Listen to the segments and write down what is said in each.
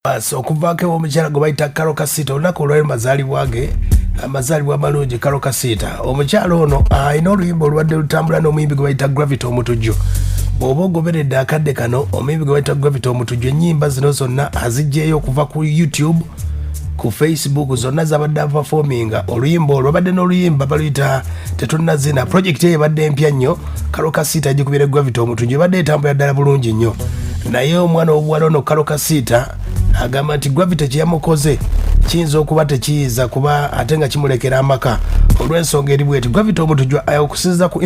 okuvaako omukyala gwe bayita Karole Kasita olunaku olwali mazaalibwage amazaalibwa amalungi Karole Kasita. Omukyala ono alina oluyimba olubadde lutambula n'omuyimbi gwe bayita Gravity omutujju. Bw'oba ogoberedde akadde kano omuyimbi gwe bayita Gravity omutujju ennyimba zino zonna aziggyeyo okuva ku YouTube, ku Facebook, zonna zabadde performinga. Oluyimba olwo babadde n'oluyimba baluyita tetunnazina. Project eyo ebadde empya nnyo. Karole Kasita agikubira Gravity omutujju ebadde etambula ddala bulungi nnyo. Naye omwana w'obuwala ono Karole Kasita agamba nti Gravity kyeyamukoze kiyinza okuba tekiyiza kuba ate nga kimulekera amaka. Olw'ensonga eri bweti Gravity omutujju okusinziza ku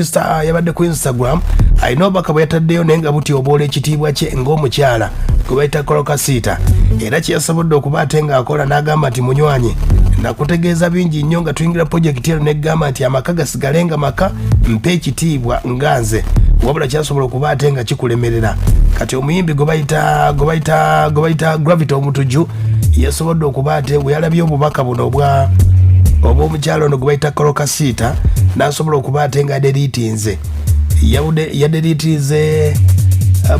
yabadde ku Instagram alina obubaka bwe yataddeyo naye nga butyoboola ekitiibwa kye ng'omukyala gwe bayita Karole Kasita. Era kyeyasobodde okuba ate ng'akola n'agamba nti munywanyi nakutegeeza bingi nnyo nga tuyingira projekiti eno n'eggamba nti amaka gasigalenga maka mpa ekitiibwa nga nze, wabula kyasobola okuba ate nga kikulemerera. Kati omuyimbi gwe bayita Gravity omutujju yasobodde okuba ate bwe yalabye obubaka buno obw'omukyalo ono gwe bayita Karole Kasita n'asobola okuba ate nga delitinze yadelitize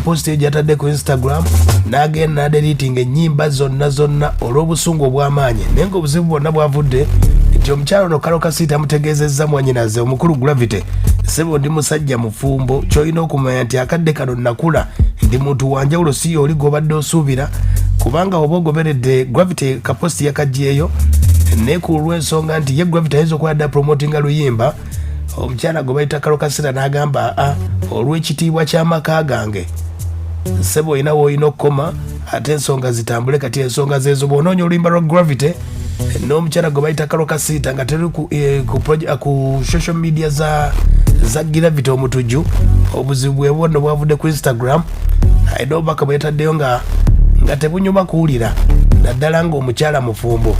post eyo gyatadde ku Instagram n'agenda n'adelitinga ennyimba zonna olw'obusungu obw'amaanyi. Naye nga obuzibu bwonna bwavudde nti omukyalo ono Karole Kasita amutegeezezza mwannyinaze omukulu Gravity, ssebo ndi musajja mufumbo, ky'olina okumanya nti akadde kano nakula ndi muntu wanjawulo si oli gw'obadde osuubira, kubanga oba ogoberedde Gravity kaposti yakaggyeyo naye ku lw'ensonga nti ye Gravity ayinza okuba adda promotinga luyimba. Omukyala gwe bayita Karole Kasita n'agamba olw'ekitiibwa ky'amaka gange ssebo olina w'olina okukoma ate ensonga zitambule. Kati ensonga zezo bw'onoonya oluyimba lwa Gravity n'omukyala gwe bayita Karole Kasita nga teri ku social media za Gravity omutujju, obuzibu bwe bwonna bwavudde ku Instagram alina obubaka bwe yataddeyo nga tebunyuma kuwulira naddala ng'omukyala mufumbo.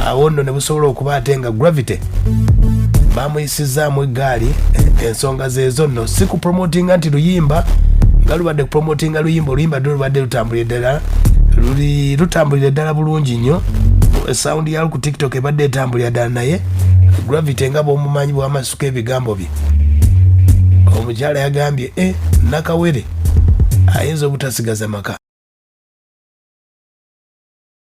Awo nno ne busobola okuba ate nga Gravity bamuyisizaamu eggaali. Ensonga zezo nno si ku promotinga nti luyimba nga lubadde ku promotinga oluyimba lubadde lutambulira ddala bulungi nnyo. Sound yalo ku TikTok ebadde etambulira ddala, naye Gravity nga bw'omumanyi bw'amasuka ebigambo bye omukyala yagambye nakawere ayinza obutasigaza maka.